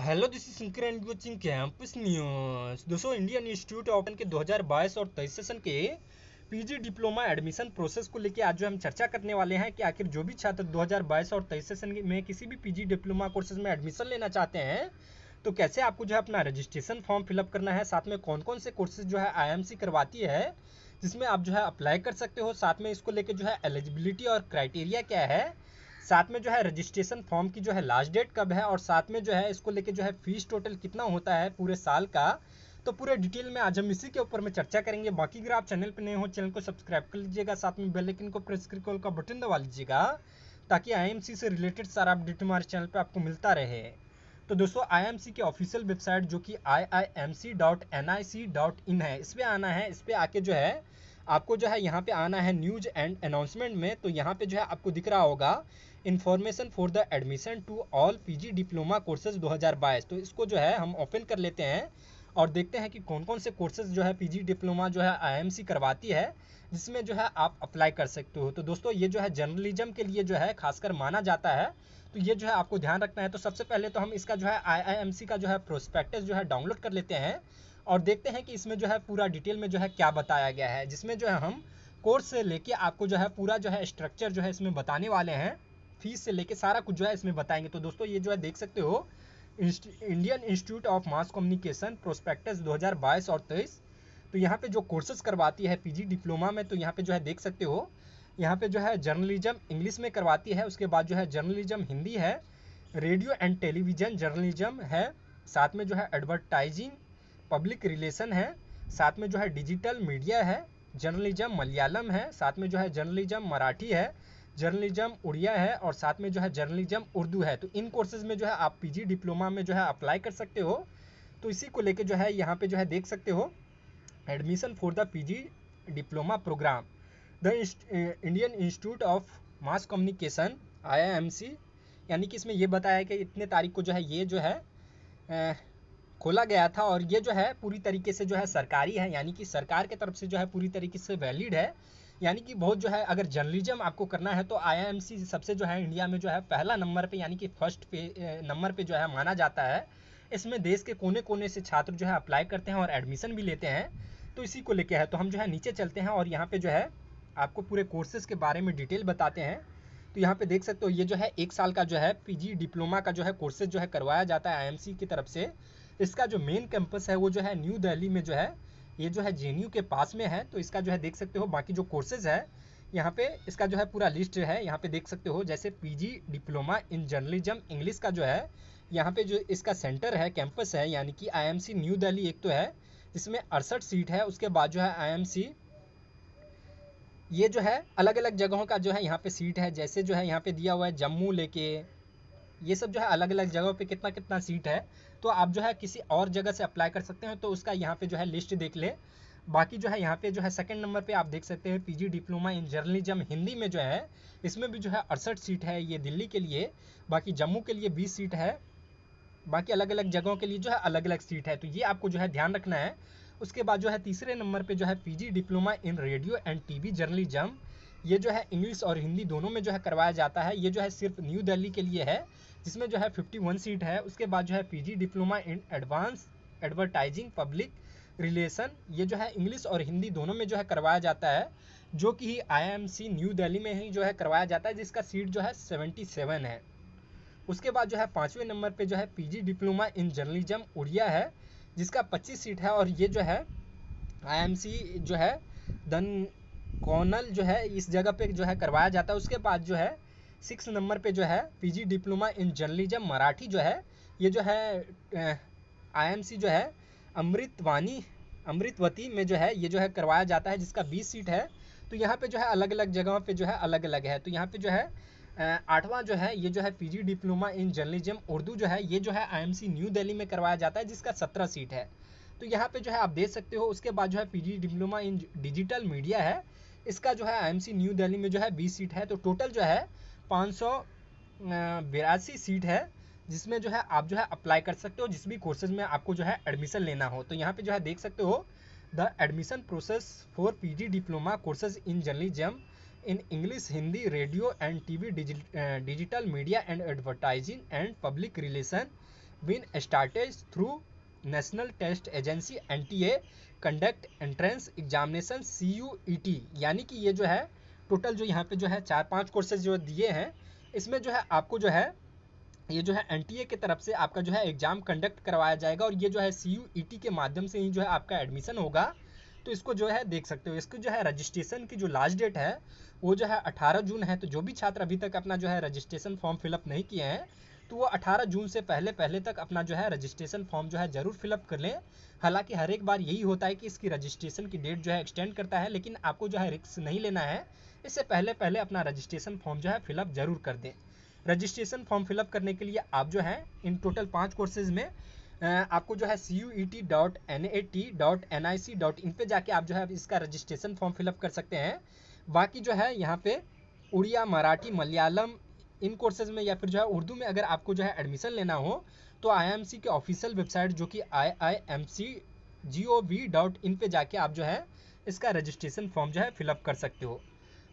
Hello, this is Shankar and coaching campus news. दोस्तों, Indian institute of के 2022 और 23 session के पीजी डिप्लोमा एडमिशन प्रोसेस को लेकर आज जो हम चर्चा करने वाले हैं कि आखिर जो भी छात्र 2022 और 23 सेशन में किसी भी पीजी डिप्लोमा कोर्सेज में एडमिशन लेना चाहते हैं तो कैसे आपको जो है अपना रजिस्ट्रेशन फॉर्म फिलअप करना है, साथ में कौन कौन से कोर्सेज जो है आईएमसी करवाती है जिसमें आप जो है अप्लाई कर सकते हो, साथ में इसको लेकर जो है एलिजिबिलिटी और क्राइटेरिया क्या है, साथ में जो है रजिस्ट्रेशन फॉर्म की जो है लास्ट डेट कब है, और साथ में जो है इसको लेके जो है फीस टोटल कितना होता है पूरे साल का। तो पूरे डिटेल में आज हम इसी के ऊपर में चर्चा करेंगे। बाकी अगर आप चैनल पर नए हो, चैनल को सब्सक्राइब कर लीजिएगा, साथ में बेल आइकन को प्रेस करके ऑल का बटन दबा लीजिएगा ताकि आईएमसी से रिलेटेड सारा अपडेट हमारे चैनल पर आपको मिलता रहे। तो दोस्तों, आईएमसी की ऑफिशियल वेबसाइट जो कि iimc.nic.in है, इस पर आना है। इस पर आके जो है आपको जो है यहाँ पे आना है न्यूज एंड अनाउंसमेंट में। तो यहाँ पे जो है आपको दिख रहा होगा information for the admission to all PG diploma courses 2022। तो इसको जो है हम ओपन कर लेते हैं और देखते हैं कि कौन कौन से कोर्सेज जो है पीजी डिप्लोमा जो है आईएमसी करवाती है जिसमें जो है आप अप्लाई कर सकते हो। तो दोस्तों, ये जो है जर्नलिज्म के लिए जो है खासकर माना जाता है, तो ये जो है आपको ध्यान रखना है। तो सबसे पहले तो हम इसका जो है आईआईएमसी का जो है प्रोस्पेक्टस जो है डाउनलोड कर लेते हैं और देखते हैं कि इसमें जो है पूरा डिटेल में जो है क्या बताया गया है, जिसमें जो है हम कोर्स से लेके आपको जो है पूरा जो है स्ट्रक्चर जो है इसमें बताने वाले हैं, फीस से लेके सारा कुछ जो है इसमें बताएंगे। तो दोस्तों, ये जो है देख सकते हो Indian institute of mass communication prospectus 2022 और 23। तो यहाँ पे जो कोर्सेज करवाती है पीजी डिप्लोमा में, तो यहाँ पे जो है देख सकते हो, यहाँ पे जो है जर्नलिज्म इंग्लिश में करवाती है, उसके बाद जो है जर्नलिज्म हिंदी है, रेडियो एंड टेलीविज़न जर्नलिज्म है, साथ में जो है एडवर्टाइजिंग पब्लिक रिलेशन है, साथ में जो है डिजिटल मीडिया है, जर्नलिज्म मलयालम है, साथ में जो है जर्नलिज्म मराठी है, जर्नलिज्म उड़िया है, और साथ में जो है जर्नलिज्म उर्दू है। तो इन कोर्सेज में जो है आप पीजी डिप्लोमा में जो है अप्लाई कर सकते हो। तो इसी को लेके जो है यहाँ पे जो है देख सकते हो admission for the PG diploma program the Indian institute of mass communication IIMC, यानी कि इसमें ये बताया है कि इतने तारीख को जो है ये जो है खोला गया था, और ये जो है पूरी तरीके से जो है सरकारी है, यानी कि सरकार की तरफ से जो है पूरी तरीके से वैलिड है। यानी कि बहुत जो है अगर जर्नलिज्म आपको करना है तो आईआईएमसी सबसे जो है इंडिया में जो है पहला नंबर पे, यानी कि फर्स्ट पे नंबर पे जो है माना जाता है। इसमें देश के कोने कोने से छात्र जो है अप्लाई करते हैं और एडमिशन भी लेते हैं। तो इसी को लेके है। तो हम जो है नीचे चलते हैं और यहाँ पे जो है आपको पूरे कोर्सेज के बारे में डिटेल बताते हैं। तो यहाँ पे देख सकते हो ये जो है 1 साल का जो है पीजी डिप्लोमा का जो है कोर्सेज जो है करवाया जाता है आईएमसी की तरफ से। इसका जो मेन कैंपस है वो जो है न्यू दिल्ली में जो है, ये जो है जेएनयू के पास में है। तो इसका जो है देख सकते हो बाकी जो कोर्सेज है यहाँ पे इसका जो है पूरा लिस्ट है, यहाँ पे देख सकते हो। जैसे PG diploma in journalism English का जो है यहाँ पे जो इसका सेंटर है, कैंपस है, यानी कि आईएमसी न्यू दिल्ली एक तो है जिसमें 68 सीट है। उसके बाद जो है आईएमसी ये जो है अलग अलग जगहों का जो है यहाँ पे सीट है, जैसे जो है यहाँ पे दिया हुआ है जम्मू लेके, ये सब जो है अलग अलग जगहों पे कितना कितना सीट है। तो आप जो है किसी और जगह से अप्लाई कर सकते हैं, तो उसका यहाँ पे जो है लिस्ट देख ले। बाकी जो है यहाँ पे जो है सेकंड नंबर पे आप देख सकते हैं PG diploma in journalism Hindi में जो है इसमें भी जो है 68 सीट है, ये दिल्ली के लिए। बाकी जम्मू के लिए 20 सीट है, बाकी अलग अलग जगहों के लिए जो है अलग अलग सीट है। तो ये आपको जो है ध्यान रखना है। उसके बाद जो है तीसरे नंबर पे जो है PG diploma in radio and TV journalism, ये जो है इंग्लिश और हिंदी दोनों में जो है करवाया जाता है। ये जो है सिर्फ न्यू दिल्ली के लिए है जिसमें जो है 51 सीट है। उसके बाद जो है PG diploma in advance advertising public relation, ये जो है इंग्लिश और हिंदी दोनों में जो है करवाया जाता है, जो कि आईआईएमसी न्यू दिल्ली में ही जो है करवाया जाता है, जिसका सीट जो है 77 है। उसके बाद जो है 5वें नंबर पे जो है PG diploma in journalism Odia है जिसका 25 सीट है, और ये जो है आईएमसी जो है दन कौनल जो है इस जगह पे जो है करवाया जाता है। उसके बाद जो है 6 नंबर पे जो है PG diploma in journalism Marathi जो है, ये जो है आईएमसी जो है अमृतवती में जो है ये जो है करवाया जाता है, जिसका 20 सीट है। तो यहाँ पे जो है अलग अलग जगहों पे जो है अलग अलग है। तो यहाँ पे जो है 8वां जो है ये जो है PG diploma in journalism Urdu जो है, ये जो है आईएमसी न्यू दिल्ली में करवाया जाता है, जिसका 17 सीट है। तो यहाँ पे जो है आप देख सकते हो। उसके बाद जो है PG diploma in digital media है, इसका जो है आईएमसी न्यू दिल्ली में जो है 20 सीट है। तो टोटल जो है 582 सीट है, जिसमें जो है आप जो है अप्लाई कर सकते हो जिस भी कोर्सेज में आपको जो है एडमिशन लेना हो। तो यहाँ पे जो है देख सकते हो the admission process for PG diploma courses in journalism in English Hindi radio and TV digital media and advertising and public relation been started through national test agency NTA conduct entrance examination CUET। यानी कि ये जो है total जो यहाँ पे जो है 4-5 कोर्सेज जो दिए हैं, इसमें जो है आपको जो है ये जो है NTA की तरफ से आपका जो है एग्जाम कंडक्ट करवाया जाएगा, और ये जो है CUET के माध्यम से ही जो है आपका एडमिशन होगा। तो इसको जो है देख सकते हो, इसको जो है रजिस्ट्रेशन की जो लास्ट डेट है वो जो है 18 जून है। तो जो भी छात्र अभी तक अपना जो है रजिस्ट्रेशन फॉर्म फिलअप नहीं किए हैं, तो वो 18 जून से पहले तक अपना जो है रजिस्ट्रेशन फॉर्म जो है ज़रूर फिलअप कर लें। हालांकि हर एक बार यही होता है कि इसकी रजिस्ट्रेशन की डेट जो है एक्सटेंड करता है, लेकिन आपको जो है रिस्क नहीं लेना है, इससे पहले अपना रजिस्ट्रेशन फॉर्म जो है फिलअप ज़रूर कर दें। रजिस्ट्रेशन फॉर्म फिलअप करने के लिए आप जो है इन टोटल 5 कोर्सेज में आपको जो है CUET.NAT.nic.in पे जाके आप जो है इसका रजिस्ट्रेशन फॉर्म फिलअप कर सकते हैं। बाकी जो है यहाँ पे उड़िया, मराठी, मलयालम इन कोर्सेज में या फिर जो है उर्दू में अगर आपको जो है एडमिशन लेना हो, तो IIMC के ऑफिशियल वेबसाइट जो कि IIMC.gov.in पे जाके आप जो है इसका रजिस्ट्रेशन फॉर्म जो है फिलअप कर सकते हो।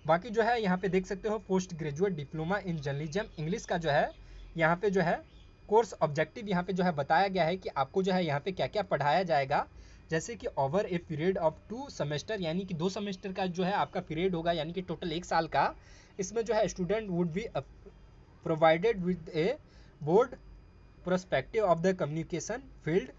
बाकी जो है यहाँ पे देख सकते हो post graduate diploma in journalism English का जो है यहाँ पे जो है कोर्स ऑब्जेक्टिव यहाँ पे जो है बताया गया है कि आपको जो है यहाँ पे क्या क्या पढ़ाया जाएगा। जैसे कि over a period of 2 semester, यानी कि 2 सेमेस्टर का जो है आपका पीरियड होगा, यानी कि टोटल 1 साल का। इसमें जो है student would be provided with A board prospective of the communication field.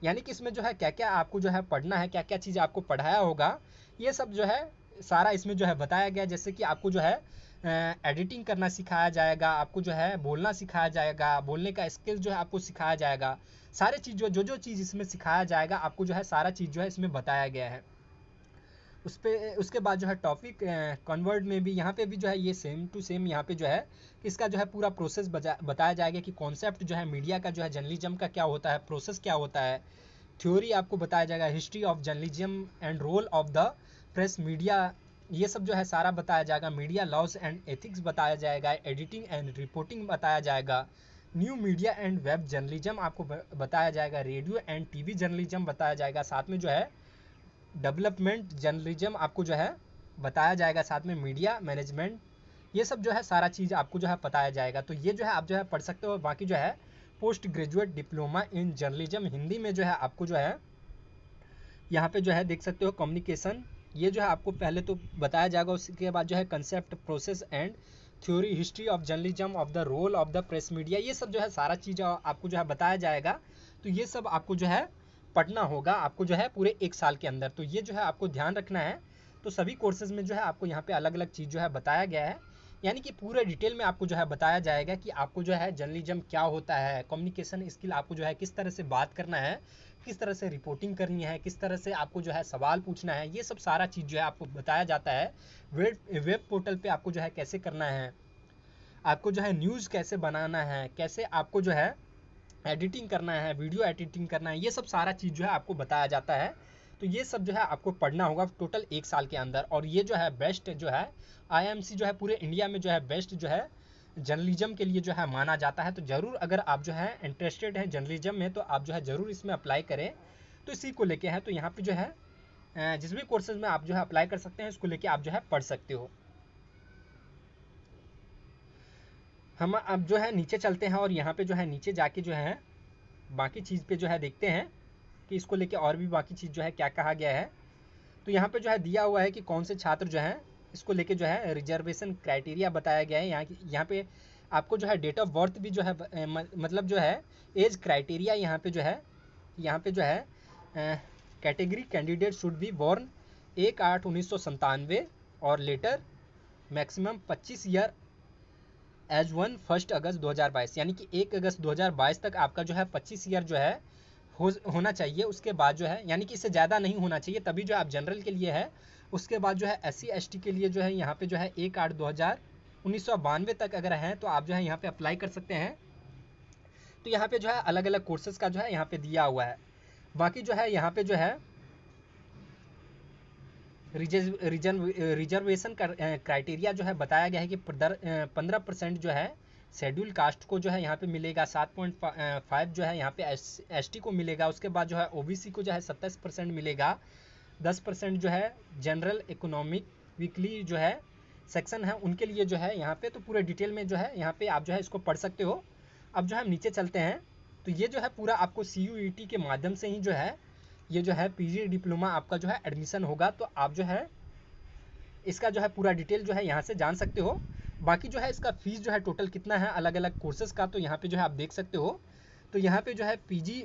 यानी कि इसमें जो है क्या क्या आपको जो है पढ़ना है, क्या क्या चीज़ आपको पढ़ाया होगा, ये सब जो है सारा इसमें जो है बताया गया। जैसे कि आपको जो है एडिटिंग करना सिखाया जाएगा, आपको जो है बोलना सिखाया जाएगा, बोलने का स्किल जो है आपको सिखाया जाएगा। सारे चीज़ जो चीज़ इसमें सिखाया जाएगा आपको जो है सारा चीज़ जो है इसमें बताया गया है। उसके बाद जो है टॉपिक कन्वर्ट में भी यहाँ पे भी जो है ये सेम टू सेम यहाँ पे जो है इसका जो है पूरा प्रोसेस बताया जाएगा कि कॉन्सेप्ट जो है मीडिया का जो है जर्नलिज्म का क्या होता है, प्रोसेस क्या होता है। थ्योरी आपको बताया जाएगा, history of journalism and role of the press media, ये सब जो है सारा बताया जाएगा। मीडिया लॉज एंड एथिक्स बताया जाएगा, एडिटिंग एंड रिपोर्टिंग बताया जाएगा, new media and web journalism आपको बताया जाएगा, रेडियो एंड TV जर्नलिज्म बताया जाएगा, साथ में जो है डेवलपमेंट जर्नलिज्म आपको जो है बताया जाएगा, साथ में मीडिया मैनेजमेंट, ये सब जो है सारा चीज़ आपको जो है बताया जाएगा। तो ये जो है आप जो है पढ़ सकते हो। बाकी जो है post graduate diploma in journalism Hindi में जो है आपको जो है यहाँ पे जो है देख सकते हो कम्युनिकेशन, ये जो है आपको पहले तो बताया जाएगा। उसके बाद जो है concept, process and theory, history of journalism, of the role of the press media, ये सब जो है सारा चीज़ आपको जो है बताया जाएगा। तो ये सब आपको जो है पढ़ना होगा आपको जो है पूरे 1 साल के अंदर। तो ये जो है आपको ध्यान रखना है। तो सभी कोर्सेज में जो है आपको यहाँ पे अलग अलग चीज़ जो है बताया गया है, यानी कि पूरे डिटेल में आपको जो है बताया जाएगा कि आपको जो है जर्नलिज्म क्या होता है, कम्युनिकेशन स्किल आपको जो है किस तरह से बात करना है, किस तरह से रिपोर्टिंग करनी है, किस तरह से आपको जो है सवाल पूछना है, ये सब सारा चीज़ जो है आपको बताया जाता है। वेब पोर्टल पे आपको जो है कैसे करना है, आपको जो है न्यूज़ कैसे बनाना है, कैसे आपको जो है एडिटिंग करना है, वीडियो एडिटिंग करना है, ये सब सारा चीज़ जो है आपको बताया जाता है। तो ये सब जो है आपको पढ़ना होगा टोटल 1 साल के अंदर। और ये जो है बेस्ट जो है IIMC जो है पूरे इंडिया में जो है बेस्ट जो है जर्नलिज्म के लिए जो है माना जाता है। तो ज़रूर अगर आप जो है इंटरेस्टेड हैं जर्नलिज्म में, तो आप जो है ज़रूर इसमें अप्लाई करें। तो इसी को लेके है, तो यहाँ पे जो है जिस भी कोर्सेज में आप जो है अप्लाई कर सकते हैं, इसको लेके आप जो है पढ़ सकते हो। हम अब जो है नीचे चलते हैं, और यहाँ पे जो है नीचे जाके जो है बाकी चीज़ पे जो है देखते हैं कि इसको लेके और भी बाकी चीज़ जो है क्या कहा गया है। तो यहाँ पे जो है दिया हुआ है कि कौन से छात्र जो हैं इसको लेके जो है रिजर्वेशन क्राइटेरिया बताया गया है। यहाँ पे आपको जो है डेट ऑफ बर्थ भी जो है मतलब जो है एज क्राइटेरिया यहाँ पे जो है category candidate should be born 1/8/1997 और लेटर, मैक्सिमम 25 ईयर एज 1 अगस्त 2022, यानी कि 1 अगस्त 2022 तक आपका जो है 25 ईयर जो है होना चाहिए। उसके बाद जो है यानी कि इससे ज़्यादा नहीं होना चाहिए, तभी जो आप जनरल के लिए है। उसके बाद जो है SC ST के लिए जो है यहाँ पे जो है 1/8/1992 तक अगर हैं तो आप जो है यहाँ पे अप्लाई कर सकते हैं। तो यहाँ पे जो है अलग अलग कोर्सेज का जो है यहाँ पे दिया हुआ है। बाकी जो है यहाँ पे जो है रिजर्वेशन क्राइटेरिया जो है बताया गया है कि 15% जो है शेड्यूल कास्ट को जो है यहाँ पे मिलेगा, 7.5 जो है यहाँ पे ST को मिलेगा। उसके बाद जो है OBC को जो है 27% मिलेगा, 10% जो है जनरल इकोनॉमिक वीकली जो है सेक्शन है उनके लिए जो है यहाँ पे। तो पूरे डिटेल में जो है यहाँ पे आप जो है इसको पढ़ सकते हो। अब जो है हम नीचे चलते हैं, तो ये जो है पूरा आपको CUET के माध्यम से ही जो है ये जो है PG डिप्लोमा आपका जो है एडमिशन होगा। तो आप जो है इसका जो है पूरा डिटेल जो है यहाँ से जान सकते हो। बाकी जो है इसका फीस जो है टोटल कितना है अलग अलग कोर्सेज का, तो यहाँ पे जो है आप देख सकते हो। तो यहाँ पे जो है PG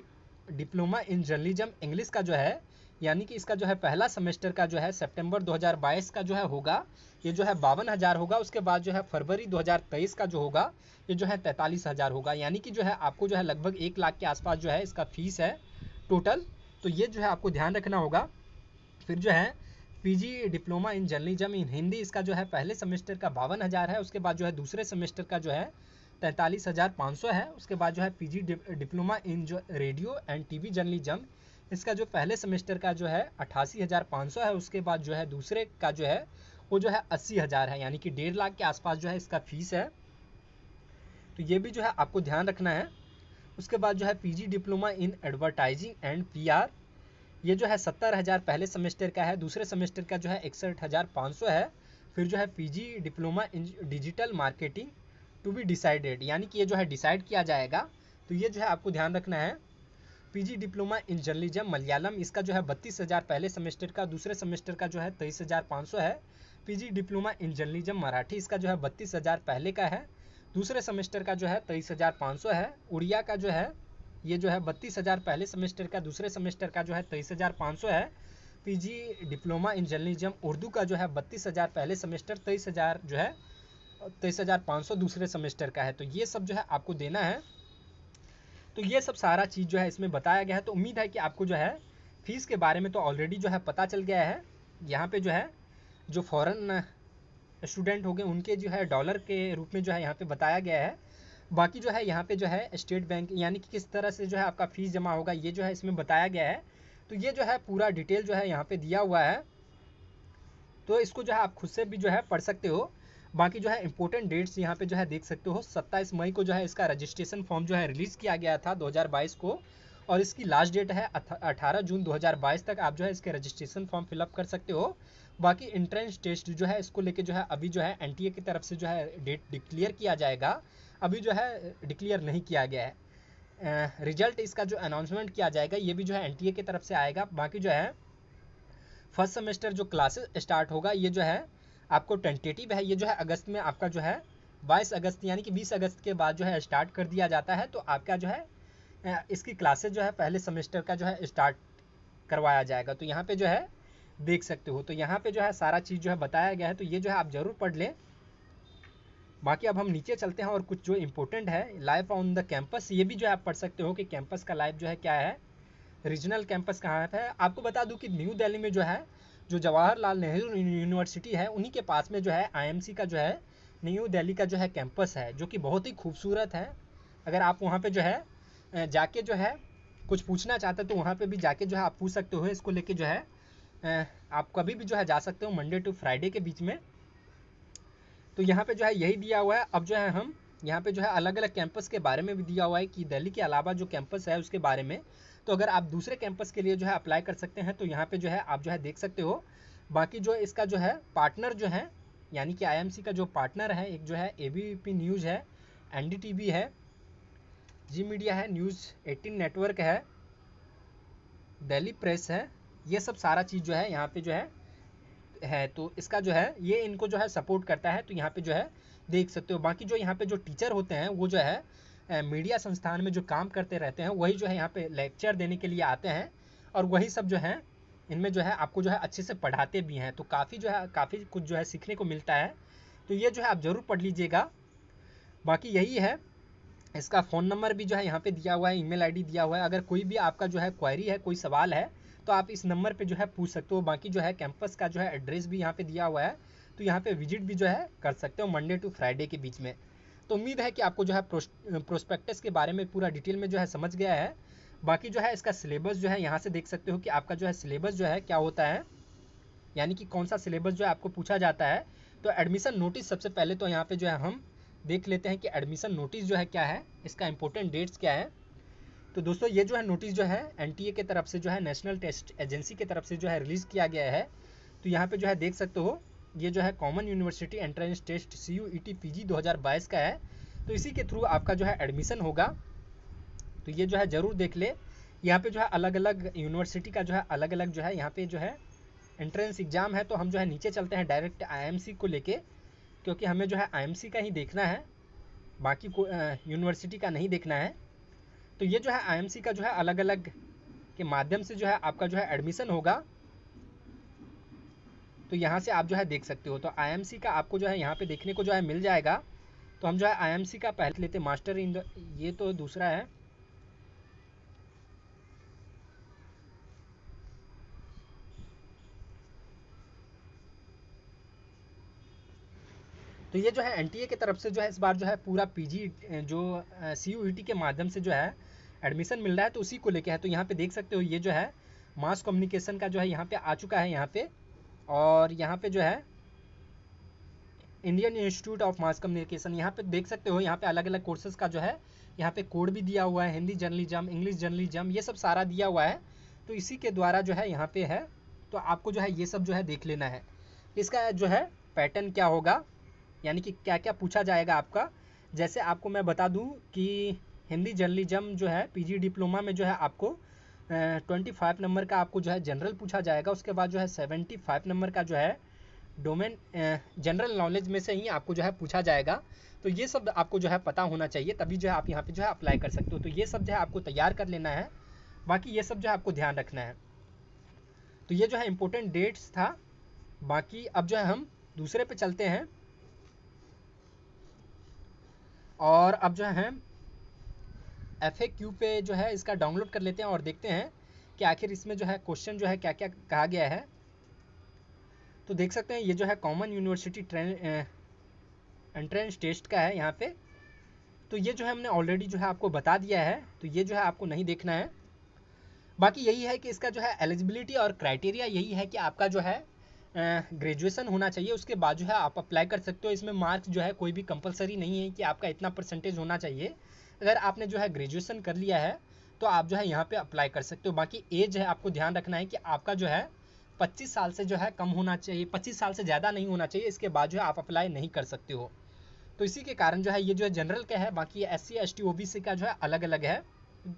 diploma in journalism English का जो है, यानी कि इसका जो है पहला सेमेस्टर का जो है सितंबर 2022 का जो है होगा, ये जो है 52,000 होगा। उसके बाद जो है फरवरी 2023 का जो होगा ये जो है 43,000 होगा, यानी कि जो है आपको जो है लगभग 1 लाख के आसपास जो है इसका फीस है टोटल। तो ये जो है आपको ध्यान रखना होगा। फिर जो है PG डिप्लोमा इन जर्नलिज्म इन हिंदी, इसका जो है पहले सेमेस्टर का 52,000 है। उसके बाद जो है दूसरे सेमेस्टर का जो है 43,500 है। उसके बाद जो है PG डिप्लोमा इन जो रेडियो एंड TV जर्नलिज्म, इसका जो पहले सेमेस्टर का जो है 88,500 है। उसके बाद जो है दूसरे का जो है वो जो है 80,000 है, यानी कि 1.5 लाख के आसपास जो है इसका फीस है। तो ये भी जो है आपको ध्यान रखना है। उसके बाद जो है PG diploma in advertising and PR, ये जो है 70,000 पहले सेमेस्टर का है। दूसरे सेमेस्टर का जो है 61,500 है। फिर जो है PG diploma in digital marketing to be decided, यानी कि ये जो है डिसाइड किया जाएगा। तो ये जो है आपको ध्यान रखना है। PG diploma in journalism Malayalam, इसका जो है 32,000 पहले सेमेस्टर का, दूसरे सेमेस्टर का जो है 23,500 है। PG diploma in journalism Marathi, इसका जो है 32,000 पहले का है, दूसरे सेमेस्टर का जो है 23,500 है। उड़िया का जो है ये जो है 32,000 पहले सेमेस्टर का, दूसरे सेमेस्टर का जो है 23,500 है। PG diploma in journalism Urdu का जो है 32,000 पहले सेमेस्टर, 23,000 जो है 23,500 दूसरे सेमेस्टर का है। तो ये सब जो है आपको देना है। तो ये सब सारा चीज़ जो है इसमें बताया गया है। तो उम्मीद है कि आपको जो है फीस के बारे में तो ऑलरेडी जो है पता चल गया है। यहाँ पे जो है जो फॉरेन स्टूडेंट हो गए उनके जो है डॉलर के रूप में जो है यहाँ पे बताया गया है। बाकी जो है यहाँ पे जो है स्टेट बैंक यानी कि किस तरह से जो है आपका फीस जमा होगा ये जो है इसमें बताया गया है। तो ये जो है पूरा डिटेल जो है यहाँ पे दिया हुआ है, तो इसको जो है आप खुद से भी जो है पढ़ सकते हो। बाकी जो है इंपॉर्टेंट डेट्स यहाँ पे जो है देख सकते हो। 27 मई को जो है इसका रजिस्ट्रेशन फॉर्म जो है रिलीज़ किया गया था 2022 को, और इसकी लास्ट डेट है 18 जून 2022 तक आप जो है इसके रजिस्ट्रेशन फॉर्म फिलअप कर सकते हो। बाकी एंट्रेंस टेस्ट जो है इसको लेके जो है अभी जो है NTA की तरफ से जो है डेट डिक्लेयर किया जाएगा, अभी जो है डिक्लेयर नहीं किया गया है। रिजल्ट इसका जो अनाउंसमेंट किया जाएगा ये भी जो है NTA की तरफ से आएगा। बाकी जो है फर्स्ट सेमेस्टर जो क्लासेस स्टार्ट होगा ये जो है आपको टेंटेटिव है, ये जो है अगस्त में आपका जो है 22 अगस्त यानी कि 20 अगस्त के बाद जो है स्टार्ट कर दिया जाता है। तो आपका जो है इसकी क्लासेस जो है पहले सेमेस्टर का जो है स्टार्ट करवाया जाएगा। तो यहाँ पे जो है देख सकते हो। तो यहाँ पे जो है सारा चीज़ जो है बताया गया है, तो ये जो है आप ज़रूर पढ़ लें। बाकी अब हम नीचे चलते हैं और कुछ जो इम्पोर्टेंट है लाइफ ऑन द कैंपस, ये भी जो है आप पढ़ सकते हो कि कैंपस का लाइफ जो है क्या है, रीजनल कैंपस कहाँ है। आपको बता दूं कि न्यू दिल्ली में जो है जो जवाहरलाल नेहरू यूनिवर्सिटी है उन्हीं के पास में जो है IMC का जो है न्यू दिल्ली का जो है कैंपस है, जो कि बहुत ही खूबसूरत है। अगर आप वहाँ पे जो है जाके जो है कुछ पूछना चाहते हैं तो वहाँ पे भी जाके जो है आप पूछ सकते हो। इसको लेके जो है आप कभी भी जो है जा सकते हो मंडे टू फ्राइडे के बीच में। तो यहाँ पे जो है यही दिया हुआ है। अब जो है हम यहाँ पे जो है अलग अलग कैंपस के बारे में भी दिया हुआ है कि दिल्ली के अलावा जो कैंपस है उसके बारे में। तो अगर आप दूसरे कैंपस के लिए जो है अप्लाई कर सकते हैं तो यहाँ पे जो है आप जो है देख सकते हो। बाकी जो इसका जो है पार्टनर जो है यानी कि IMC का जो पार्टनर है, एक जो है ABP न्यूज़ है, NDTV है, जी मीडिया है, न्यूज़ 18 नेटवर्क है, दिल्ली प्रेस है, ये सब सारा चीज़ जो है यहाँ पे जो है तो इसका जो है ये इनको जो है सपोर्ट करता है। तो यहाँ पे जो है देख सकते हो। बाकी जो यहाँ पे जो टीचर होते हैं वो जो है मीडिया संस्थान में जो काम करते रहते हैं वही जो है यहाँ पे लेक्चर देने के लिए आते हैं, और वही सब जो है इनमें जो है आपको जो है अच्छे से पढ़ाते भी हैं। तो काफ़ी जो है काफ़ी कुछ जो है सीखने को मिलता है। तो ये जो है आप ज़रूर पढ़ लीजिएगा। बाकी यही है, इसका फ़ोन नंबर भी जो है यहाँ पे दिया हुआ है, ईमेल ID दिया हुआ है। अगर कोई भी आपका जो है क्वेरी है, कोई सवाल है तो आप इस नंबर पे जो है पूछ सकते हो। बाकी जो है कैंपस का जो है एड्रेस भी यहाँ पे दिया हुआ है, तो यहाँ पे विजिट भी जो है कर सकते हो मंडे टू फ्राइडे के बीच में। तो उम्मीद है कि आपको जो है प्रोस्पेक्टस के बारे में पूरा डिटेल में जो है समझ गया है। बाकी जो है इसका सिलेबस जो है यहाँ से देख सकते हो कि आपका जो है सिलेबस जो है क्या होता है, यानी कि कौन सा सिलेबस जो है आपको पूछा जाता है। तो एडमिशन नोटिस सबसे पहले तो यहाँ पे जो है हम देख लेते हैं कि एडमिशन नोटिस जो है क्या है, इसका इंपॉर्टेंट डेट्स क्या है। तो दोस्तों ये जो है नोटिस जो है NTA के तरफ से जो है नेशनल टेस्ट एजेंसी की तरफ से जो है रिलीज़ किया गया है। तो यहाँ पे जो है देख सकते हो ये जो है common university entrance test CUET PG 2022 का है। तो इसी के थ्रू आपका जो है एडमिशन होगा। तो ये जो है ज़रूर देख ले। यहाँ पे जो है अलग अलग यूनिवर्सिटी का जो है अलग अलग जो है यहाँ पे जो है एंट्रेंस एग्ज़ाम है। तो हम जो है नीचे चलते हैं डायरेक्ट आईएमसी को लेके, क्योंकि हमें जो है आईएमसी का ही देखना है, बाकी को यूनिवर्सिटी का नहीं देखना है। तो ये जो है आईएमसी का जो है अलग अलग के माध्यम से जो है आपका जो है एडमिशन होगा। तो यहाँ से आप जो है देख सकते हो। तो आईएमसी का आपको जो है यहाँ पे देखने को जो है मिल जाएगा। तो हम जो है आईएमसी का पहले लेते मास्टर इन द, ये तो दूसरा है। तो ये जो है एनटीए की तरफ से जो है इस बार जो है पूरा पीजी जो सीयूईटी के माध्यम से जो है एडमिशन मिल रहा है, तो उसी को लेके है। तो यहाँ पे देख सकते हो ये जो है मास कम्युनिकेशन का जो है यहाँ पे आ चुका है यहाँ पे, और यहाँ पे जो है Indian institute of mass communication, यहाँ पे देख सकते हो। यहाँ पे अलग अलग कोर्सेज का जो है यहाँ पे कोड भी दिया हुआ है, हिंदी जर्नलिज्म, इंग्लिश जर्नलिज्म, ये सब सारा दिया हुआ है। तो इसी के द्वारा जो है यहाँ पे है, तो आपको जो है ये सब जो है देख लेना है। इसका जो है पैटर्न क्या होगा, यानी कि क्या क्या पूछा जाएगा आपका। जैसे आपको मैं बता दूं कि हिंदी जर्नलिज्म जो है पीजी डिप्लोमा में जो है आपको 25 नंबर का आपको जो है जनरल पूछा जाएगा। उसके बाद जो है 75 नंबर का जो है डोमेन जनरल नॉलेज में से ही आपको जो है पूछा जाएगा। तो ये सब आपको जो है पता होना चाहिए, तभी जो है आप यहाँ पे जो है अप्लाई कर सकते हो। तो ये सब जो है आपको तैयार कर लेना है, बाकी ये सब जो है आपको ध्यान रखना है। तो ये जो है इम्पोर्टेंट डेट्स था। बाकी अब जो है हम दूसरे पे चलते हैं, और अब जो है FAQ पे जो है इसका डाउनलोड कर लेते हैं और देखते हैं कि आखिर इसमें जो है क्वेश्चन जो है क्या क्या कहा गया है। तो देख सकते हैं ये जो है कॉमन यूनिवर्सिटी एंट्रेंस टेस्ट का है यहाँ पे। तो ये जो है हमने ऑलरेडी जो है आपको बता दिया है, तो ये जो है आपको नहीं देखना है। बाकी यही है कि इसका जो है एलिजिबिलिटी और क्राइटेरिया यही है कि आपका जो है ग्रेजुएशन होना चाहिए, उसके बाद जो है आप अप्लाई कर सकते हो। इसमें मार्क्स जो है कोई भी कंपलसरी नहीं है कि आपका इतना परसेंटेज होना चाहिए। अगर आपने जो है ग्रेजुएशन कर लिया है तो आप जो है यहाँ पे अप्लाई कर सकते हो। बाकी एज है, आपको ध्यान रखना है कि आपका जो है 25 साल से जो है कम होना चाहिए, 25 साल से ज़्यादा नहीं होना चाहिए। इसके बाद जो है आप अप्लाई नहीं कर सकते हो। तो इसी के कारण जो है ये जो है जनरल का है, बाकी SC ST OBC का जो है अलग अलग है।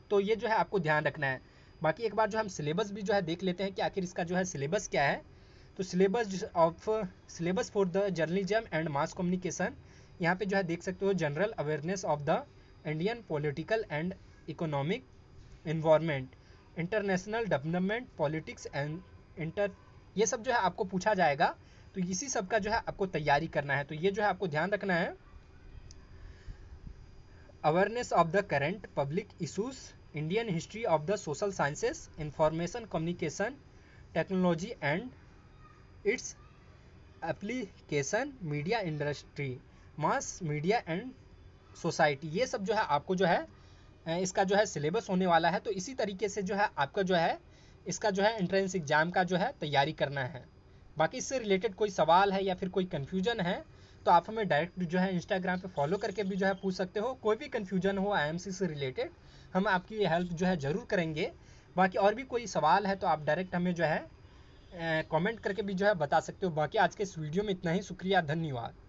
तो ये जो है आपको ध्यान रखना है। बाकी एक बार जो हम सिलेबस भी जो है देख लेते हैं कि आखिर इसका जो है सिलेबस क्या है। तो syllabus for the journalism and mass communication, यहाँ पे जो है देख सकते हो general awareness of the Indian political and economic environment, international development, politics and ये सब जो है आपको पूछा जाएगा। तो इसी सब का जो है आपको तैयारी करना है। तो ये जो है आपको ध्यान रखना है। Awareness of the current public issues, Indian history of the social sciences, information communication technology and its application, media industry, mass media and society, ये सब जो है आपको जो है इसका जो है सिलेबस होने वाला है। तो इसी तरीके से जो है आपका जो है इसका जो है एंट्रेंस एग्जाम का जो है तैयारी करना है। बाकी इससे रिलेटेड कोई सवाल है या फिर कोई कन्फ्यूजन है तो आप हमें डायरेक्ट जो है इंस्टाग्राम पे फॉलो करके भी जो है पूछ सकते हो। कोई भी कन्फ्यूजन हो आईएमसी से रिलेटेड, हम आपकी हेल्प जो है ज़रूर करेंगे। बाकी और भी कोई सवाल है तो आप डायरेक्ट हमें जो है कमेंट करके भी जो है बता सकते हो। बाकी आज के इस वीडियो में इतना ही। शुक्रिया, धन्यवाद।